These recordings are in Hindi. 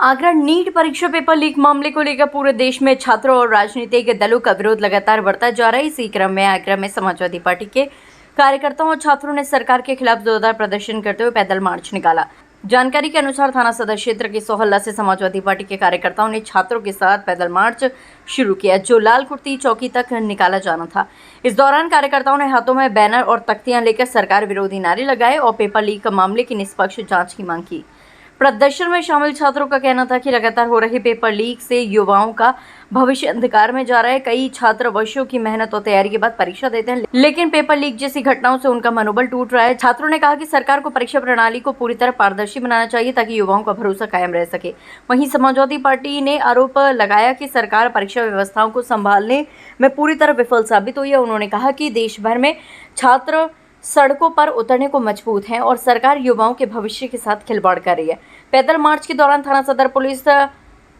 आगरा नीट परीक्षा पेपर लीक मामले को लेकर पूरे देश में छात्रों और राजनीतिक दलों का विरोध लगातार बढ़ता जा रहा है। इसी क्रम में आगरा में समाजवादी पार्टी के कार्यकर्ताओं और छात्रों ने सरकार के खिलाफ जोरदार प्रदर्शन करते हुए पैदल मार्च निकाला। जानकारी के अनुसार थाना सदर क्षेत्र के सोहल्ला से समाजवादी पार्टी के कार्यकर्ताओं ने छात्रों के साथ पैदल मार्च शुरू किया, जो लाल कुर्ती चौकी तक निकाला जाना था। इस दौरान कार्यकर्ताओं ने हाथों में बैनर और तख्तियां लेकर सरकार विरोधी नारे लगाए और पेपर लीक मामले की निष्पक्ष जांच की मांग की। प्रदर्शन में शामिल छात्रों का कहना था कि लगातार हो रही पेपर लीक से युवाओं का भविष्य अंधकार में जा रहा है। कई छात्र वर्षों की मेहनत और तैयारी के बाद परीक्षा देते हैं, लेकिन पेपर लीक जैसी घटनाओं से उनका मनोबल टूट रहा है। छात्रों ने कहा कि सरकार को परीक्षा प्रणाली को पूरी तरह पारदर्शी बनाना चाहिए ताकि युवाओं का भरोसा कायम रह सके। वहीं समाजवादी पार्टी ने आरोप लगाया कि सरकार परीक्षा व्यवस्थाओं को संभालने में पूरी तरह विफल साबित हुई है। उन्होंने कहा कि देश भर में छात्र सड़कों पर उतरने को मजबूत हैं और सरकार युवाओं के भविष्य के साथ खिलवाड़ कर रही है। पैदल मार्च के दौरान थाना सदर पुलिस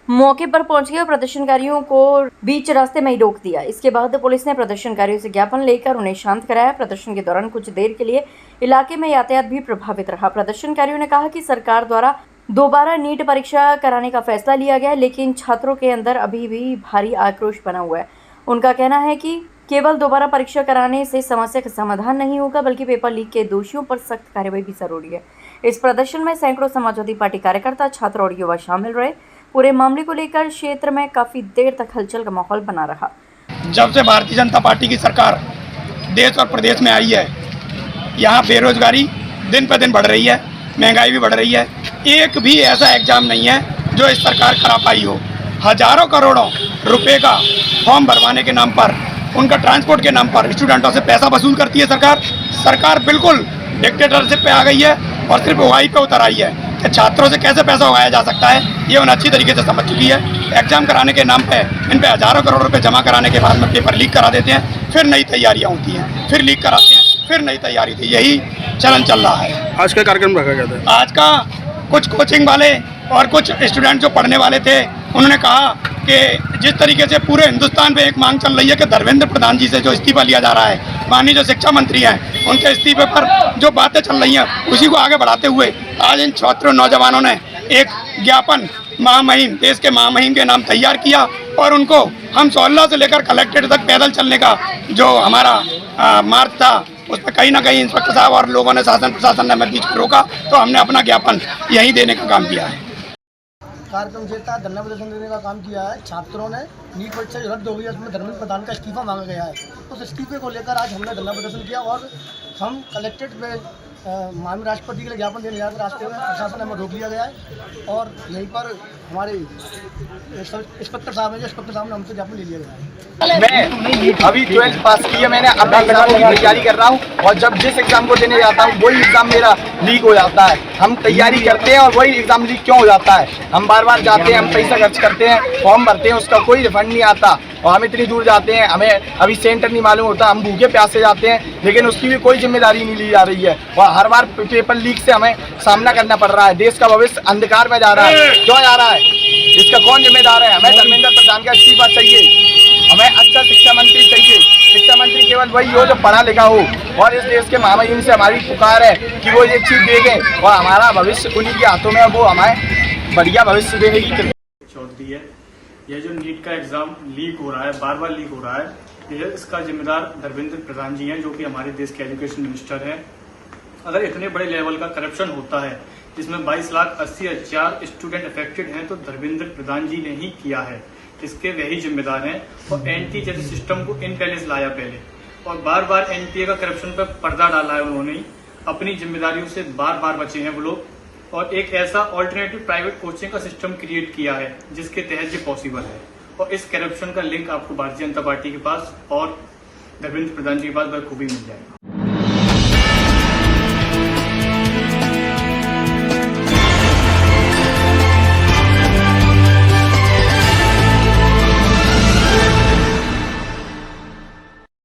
मौके पर पहुंच गई और प्रदर्शनकारियों को बीच रास्ते में ही रोक दिया। इसके बाद पुलिस ने प्रदर्शनकारियों से ज्ञापन लेकर उन्हें शांत कराया। प्रदर्शन के दौरान कुछ देर के लिए इलाके में यातायात भी प्रभावित रहा। प्रदर्शनकारियों ने कहा कि सरकार द्वारा दोबारा नीट परीक्षा कराने का फैसला लिया गया है, लेकिन छात्रों के अंदर अभी भी भारी आक्रोश बना हुआ है। उनका कहना है कि केवल दोबारा परीक्षा कराने से समस्या का समाधान नहीं होगा, बल्कि पेपर लीक के दोषियों पर सख्त कार्रवाई भी जरूरी है। इस प्रदर्शन में सैकड़ों समाजवादी पार्टी कार्यकर्ता, छात्र और युवा शामिल रहे। पूरे मामले को लेकर क्षेत्र में काफी देर तक हलचल का माहौल बना रहा। जब से भारतीय जनता पार्टी की सरकार देश और प्रदेश में आई है, यहाँ बेरोजगारी दिन पर दिन बढ़ रही है, महंगाई भी बढ़ रही है। एक भी ऐसा एग्जाम नहीं है जो इस सरकार करा पाई हो। हजारों करोड़ों रुपए का फॉर्म भरवाने के नाम पर, उनका ट्रांसपोर्ट के नाम पर स्टूडेंटों से पैसा वसूल करती है सरकार। सरकार बिल्कुल डिक्टेटरशिप पे आ गई है और सिर्फ उगाही पे उतर आई है कि छात्रों से कैसे पैसा उगाया जा सकता है, ये उन्हें अच्छी तरीके से समझ चुकी है। एग्जाम कराने के नाम पे इन पे हजारों करोड़ रुपए जमा कराने के बाद में पेपर लीक करा देते हैं, फिर नई तैयारियां होती हैं, फिर लीक कराते हैं, फिर नई तैयारी थी। यही चलन चल रहा है। आज का कार्यक्रम रखा गया था। आज का कुछ कोचिंग वाले और कुछ स्टूडेंट जो पढ़ने वाले थे, उन्होंने कहा कि जिस तरीके से पूरे हिंदुस्तान में एक मांग चल रही है कि धर्मेंद्र प्रधान जी से जो इस्तीफा लिया जा रहा है, माननीय जो शिक्षा मंत्री हैं, उनके इस्तीफे पर जो बातें चल रही हैं, उसी को आगे बढ़ाते हुए आज इन छात्रों नौजवानों ने एक ज्ञापन महामहिम, देश के महामहिम के नाम तैयार किया और उनको हम सोहल्ला से लेकर कलेक्ट्रेट तक पैदल चलने का जो हमारा मार्च था, उस पर कहीं ना कहीं इंस्पेक्टर साहब और लोगों ने, शासन प्रशासन ने हमें बीच में रोका, तो हमने अपना ज्ञापन यहीं देने का काम किया है। कार्यक्रम से धरना प्रदर्शन देने का काम किया है। छात्रों ने नीट परीक्षा रद्द हो गई है, उसमें धर्मेंद्र प्रधान का इस्तीफा मांगा गया है। उस इस्तीफे को लेकर आज हमने धरना प्रदर्शन किया और हम कलेक्ट्रेट में माननीय राष्ट्रपति के लिए ज्ञापन देने जाते रास्ते में प्रशासन हमें रोक लिया गया है और यहीं पर हमारे इंस्पेक्टर साहब हैं, इंस्पेक्टर साहब ने हमसे ज्ञापन ले लिया गया है। मैं अभी 12th पास की है, मैंने अपने एग्जाम की तैयारी कर रहा हूँ और जब जिस एग्जाम को देने जाता हूँ वही एग्जाम मेरा लीक हो जाता है। हम तैयारी करते हैं और वही एग्जाम लीक क्यों हो जाता है? हम बार बार जाते हैं, हम पैसा खर्च करते हैं, फॉर्म भरते हैं, उसका कोई रिफंड नहीं आता और हम इतनी दूर जाते हैं, हमें अभी सेंटर नहीं मालूम होता, हम भूखे प्यासे जाते हैं, लेकिन उसकी भी कोई जिम्मेदारी नहीं ली जा रही है और हर बार पेपर लीक से हमें सामना करना पड़ रहा है। देश का भविष्य अंधकार में जा रहा है। क्यों जा रहा है? इसका कौन जिम्मेदार है? हमें धर्मेंद्र प्रधान का इस्तीफा चाहिए, हमें अच्छा शिक्षा मंत्री चाहिए। शिक्षा मंत्री केवल वही हो जो पढ़ा लिखा हो और इस देश के महामहिम से हमारी पुकार है कि वो ये चीज़ देखें और हमारा भविष्य उन्हीं के हाथों में, वो हमें बढ़िया भविष्य देने की छोड़ती है। यह जो नीट का एग्जाम लीक हो रहा है, बार बार लीक हो रहा है, यह इसका जिम्मेदार धर्मेंद्र प्रधान जी हैं, जो कि हमारे देश के एजुकेशन मिनिस्टर हैं। अगर इतने बड़े लेवल का करप्शन होता है जिसमें 22,80,000 स्टूडेंट अफेक्टेड हैं, तो धर्मेंद्र प्रधान जी ने ही किया है, इसके वही जिम्मेदार हैं। और एनटीए जैसे सिस्टम को इन पैलेस लाया पहले और बार बार एनटीए का करप्शन पर पर्दा डाला है उन्होंने। अपनी जिम्मेदारियों से बार बार बचे हैं वो लोग और एक ऐसा ऑल्टरनेटिव प्राइवेट कोचिंग का सिस्टम क्रिएट किया है जिसके तहत ये पॉसिबल है। और इस करप्शन का लिंक आपको भारतीय जनता पार्टी के पास और धर्मेंद्र प्रधान जी के पास बखूबी मिल जाएगा।